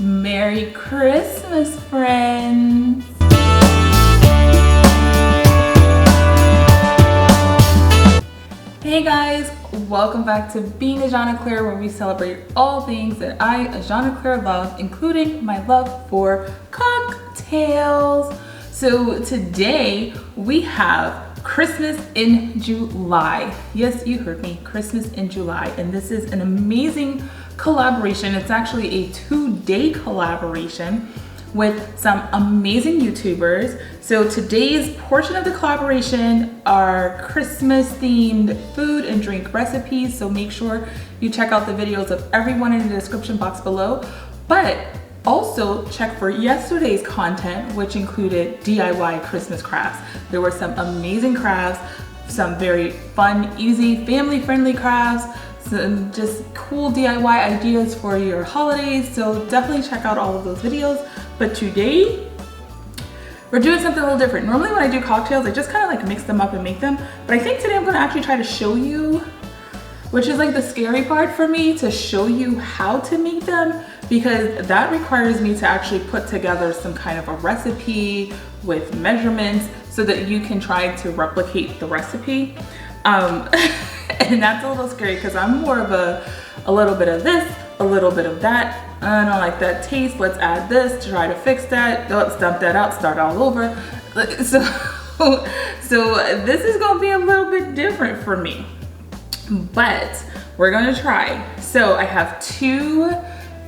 Merry Christmas, friends! Hey guys, welcome back to Being a Jean Claire, where we celebrate all things that I, a Jean Claire, love, including my love for cocktails. So today we have Christmas in July. Yes, you heard me, Christmas in July. And this is an amazing collaboration. It's actually a 2-day collaboration with some amazing YouTubers. So today's portion of the collaboration are Christmas themed food and drink recipes. So make sure you check out the videos of everyone in the description box below. But also check for yesterday's content, which included DIY Christmas crafts. There were some amazing crafts, some very fun, easy, family-friendly crafts, some just cool DIY ideas for your holidays. So definitely check out all of those videos. But today, we're doing something a little different. Normally when I do cocktails, I just kind of like mix them up and make them. But I think today I'm gonna actually try to show you, which is like the scary part for me, to show you how to make them, because that requires me to actually put together some kind of a recipe with measurements so that you can try to replicate the recipe. And that's a little scary because I'm more of a little bit of this, a little bit of that. I don't like that taste. Let's add this to try to fix that. Let's dump that out, start all over. So this is gonna be a little bit different for me, but we're gonna try. So I have 2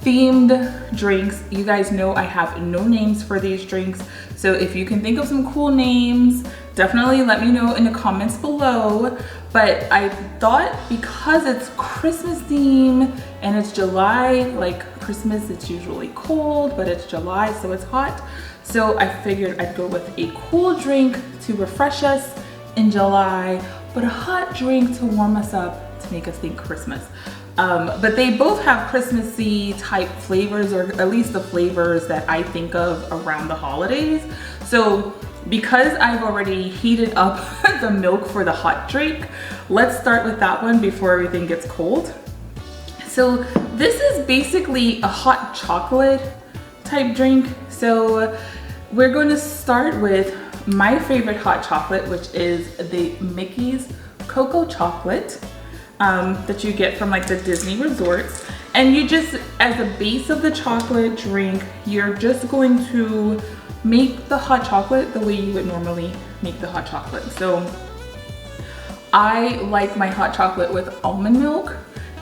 themed drinks. You guys know I have no names for these drinks. So if you can think of some cool names, definitely let me know in the comments below. But I thought because it's Christmas theme and it's July, like Christmas, it's usually cold, but it's July, so it's hot. So I figured I'd go with a cool drink to refresh us in July, but a hot drink to warm us up to make us think Christmas. But they both have Christmassy type flavors, or at least the flavors that I think of around the holidays. So because I've already heated up the milk for the hot drink, let's start with that one before everything gets cold. So this is basically a hot chocolate type drink. So we're going to start with my favorite hot chocolate, which is the Mickey's Cocoa Chocolate that you get from like the Disney resorts. And you just, as a base of the chocolate drink, you're just going to make the hot chocolate the way you would normally make the hot chocolate. So I like my hot chocolate with almond milk,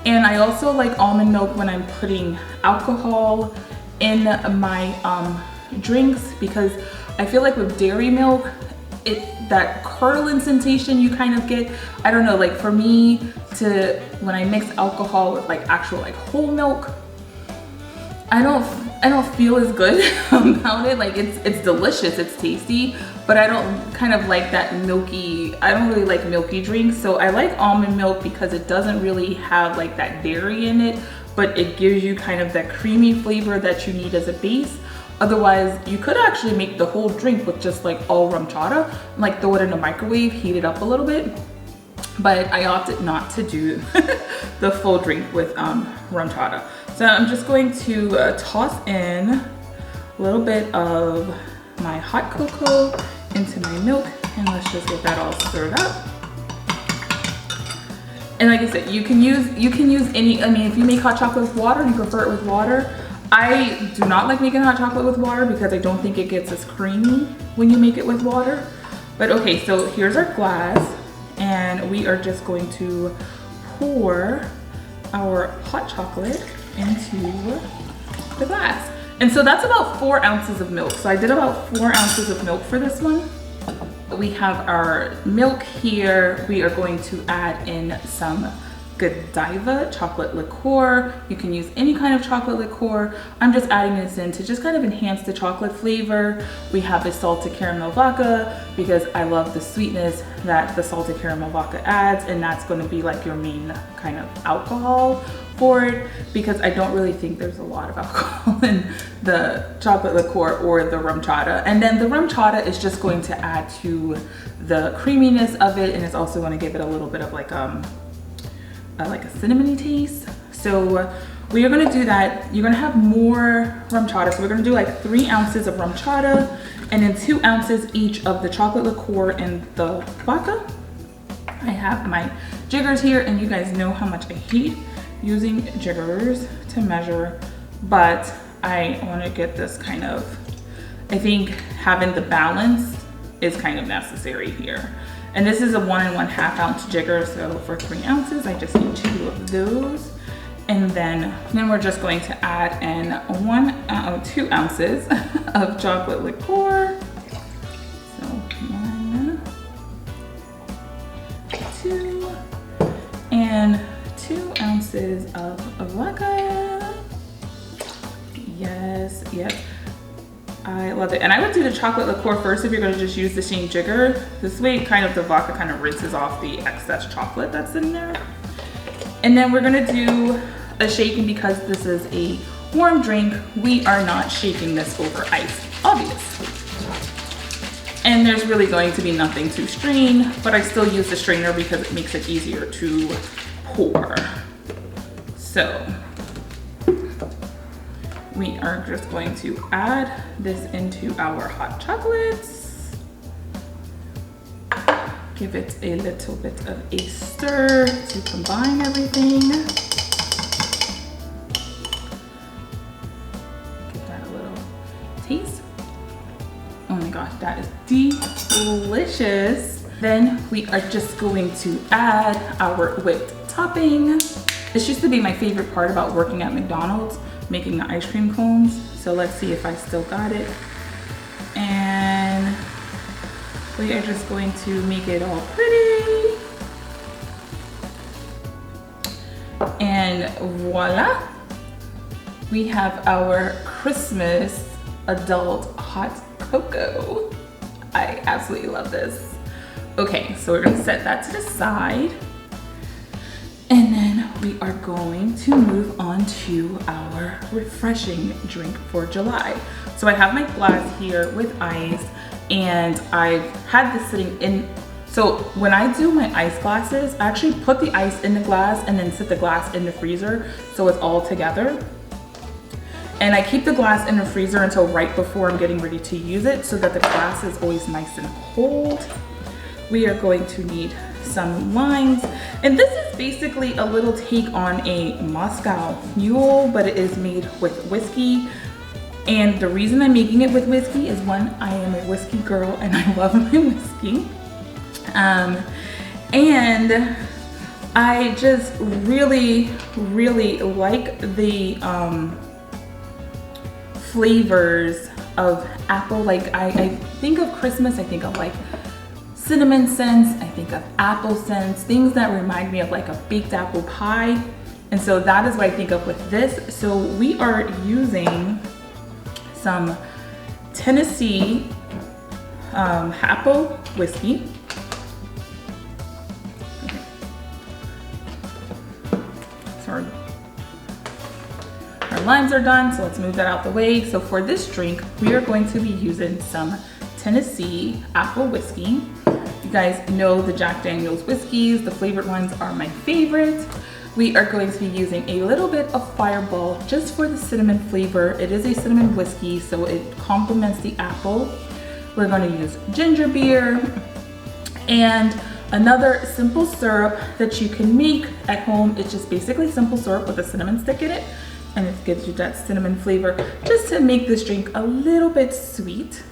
and I also like almond milk when I'm putting alcohol in my drinks, because I feel like with dairy milk, that curdling sensation you kind of get, I don't know, like for me, when I mix alcohol with like actual like whole milk, I don't feel as good about it. Like it's delicious, it's tasty, but I don't kind of like that milky, I don't really like milky drinks. So I like almond milk because it doesn't really have like that dairy in it, but it gives you kind of that creamy flavor that you need as a base. Otherwise, you could actually make the whole drink with just like all rum chata, like throw it in the microwave, heat it up a little bit. But I opted not to do the full drink with rum chata. So I'm just going to toss in a little bit of my hot cocoa into my milk, and let's just get that all stirred up. And like I said, you can use any, I mean, if you make hot chocolate with water and you prefer it with water, I do not like making hot chocolate with water because I don't think it gets as creamy when you make it with water. But okay, so here's our glass, and we are just going to pour our hot chocolate into the glass. And so that's about 4 ounces of milk. So I did about 4 ounces of milk for this one. We have our milk here. We are going to add in some Godiva chocolate liqueur. You can use any kind of chocolate liqueur. I'm just adding this in to just kind of enhance the chocolate flavor. We have a salted caramel vodka because I love the sweetness that the salted caramel vodka adds, and that's going to be like your main kind of alcohol for it, because I don't really think there's a lot of alcohol in the chocolate liqueur or the rum chata. And then the rum chata is just going to add to the creaminess of it, and it's also going to give it a little bit of like a cinnamony taste. So we are gonna do that. You're gonna have more rum chata. So we're gonna do like 3 ounces of rum chata and then 2 ounces each of the chocolate liqueur and the vodka. I have my jiggers here, and you guys know how much I hate using jiggers to measure, but I wanna get this kind of, I think having the balance is kind of necessary here. And this is a 1 1/2 ounce jigger, so for 3 ounces, I just need 2 of those. And then we're just going to add in 2 ounces of chocolate liqueur. So 1, 2, and 2 ounces of vodka. Yes, yes. I love it. And I would do the chocolate liqueur first if you're gonna just use the same jigger. This way, kind of the vodka kind of rinses off the excess chocolate that's in there. And then we're gonna do a shaking because this is a warm drink. We are not shaking this over ice, obviously. And there's really going to be nothing to strain, but I still use the strainer because it makes it easier to pour. So we are just going to add this into our hot chocolates. Give it a little bit of a stir to combine everything. Give that a little taste. Oh my gosh, that is delicious. Then we are just going to add our whipped topping. This used to be my favorite part about working at McDonald's, making the ice cream cones. So let's see if I still got it. And we are just going to make it all pretty. And voila, we have our Christmas adult hot cocoa. I absolutely love this. Okay, so we're gonna set that to the side. And then we are going to move on to our refreshing drink for July. So I have my glass here with ice, and I've had this sitting in. So when I do my ice glasses, I actually put the ice in the glass and then set the glass in the freezer so it's all together. And I keep the glass in the freezer until right before I'm getting ready to use it so that the glass is always nice and cold. We are going to need some limes, and this is basically a little take on a Moscow Mule, but it is made with whiskey. And the reason I'm making it with whiskey is, one, I am a whiskey girl and I love my whiskey, and I just really like the flavors of apple. Like I think of Christmas, I think of like cinnamon scents, I think of apple scents, things that remind me of like a baked apple pie. And so that is what I think of with this. So we are using some Tennessee apple whiskey. Okay. Sorry. Our limes are done, so let's move that out the way. So for this drink, we are going to be using some Tennessee apple whiskey. You guys know the Jack Daniel's whiskeys, the flavored ones are my favorite. We are going to be using a little bit of Fireball just for the cinnamon flavor. It is a cinnamon whiskey, so it complements the apple. We're going to use ginger beer and another simple syrup that you can make at home. It's just basically simple syrup with a cinnamon stick in it, and it gives you that cinnamon flavor just to make this drink a little bit sweet.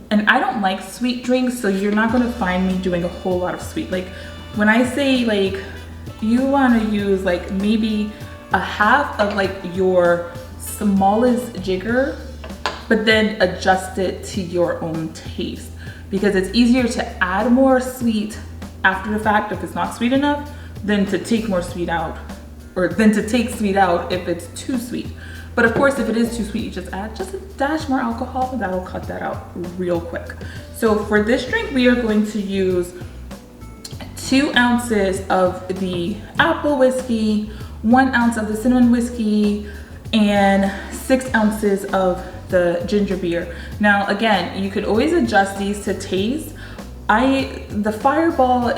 And I don't like sweet drinks, so you're not gonna find me doing a whole lot of sweet. Like when I say like you wanna use like maybe a half of like your smallest jigger, but then adjust it to your own taste, because it's easier to add more sweet after the fact if it's not sweet enough than to take more sweet out, or than to take sweet out if it's too sweet. But of course, if it is too sweet, you just add just a dash more alcohol, that'll cut that out real quick. So for this drink, we are going to use 2 ounces of the apple whiskey, 1 ounce of the cinnamon whiskey, and 6 ounces of the ginger beer. Now, again, you could always adjust these to taste. The Fireball,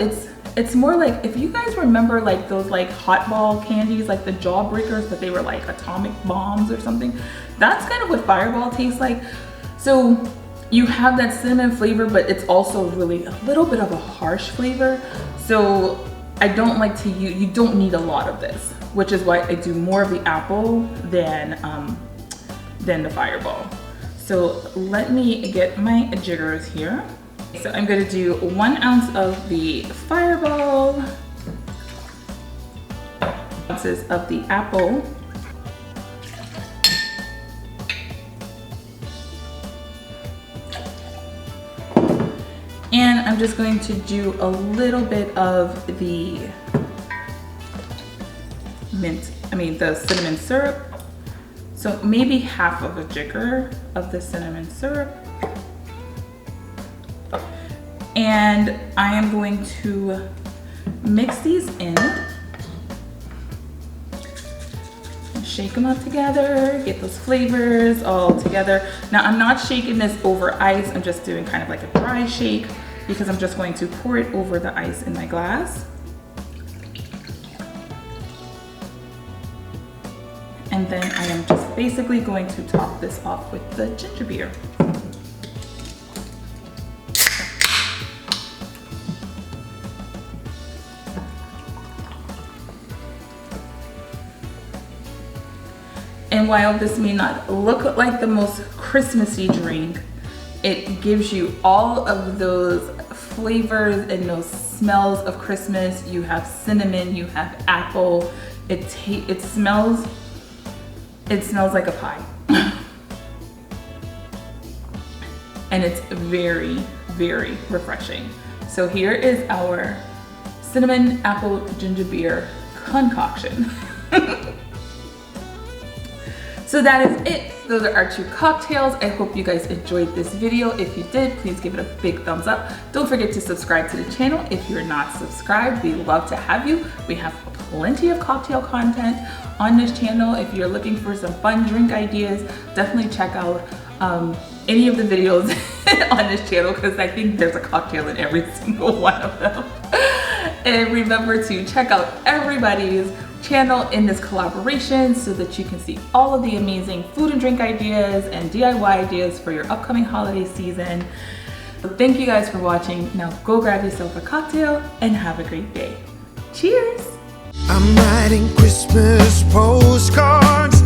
It's more like, if you guys remember like those like hot ball candies, like the Jawbreakers, but they were like atomic bombs or something. That's kind of what Fireball tastes like. So you have that cinnamon flavor, but it's also really a little bit of a harsh flavor. So I don't like to use, you don't need a lot of this, which is why I do more of the apple than the Fireball. So let me get my jiggers here. So I'm gonna do 1 ounce of the Fireball, ounces of the apple, and I'm just going to do a little bit of the the cinnamon syrup. So maybe half of a jigger of the cinnamon syrup. And I am going to mix these in. Shake them up together, get those flavors all together. Now I'm not shaking this over ice, I'm just doing kind of like a dry shake because I'm just going to pour it over the ice in my glass. And then I am just basically going to top this off with the ginger beer. And while this may not look like the most Christmassy drink, it gives you all of those flavors and those smells of Christmas. You have cinnamon, you have apple. It smells like a pie. And it's very, very refreshing. So here is our cinnamon apple ginger beer concoction. So that is it. Those are our 2 cocktails. I hope you guys enjoyed this video. If you did, please give it a big thumbs up. Don't forget to subscribe to the channel if you're not subscribed. We love to have you. We have plenty of cocktail content on this channel. If you're looking for some fun drink ideas, definitely check out any of the videos on this channel because I think there's a cocktail in every single one of them. And remember to check out everybody's channel in this collaboration so that you can see all of the amazing food and drink ideas and DIY ideas for your upcoming holiday season. So thank you guys for watching. Now go grab yourself a cocktail and have a great day. Cheers! I'm writing Christmas postcards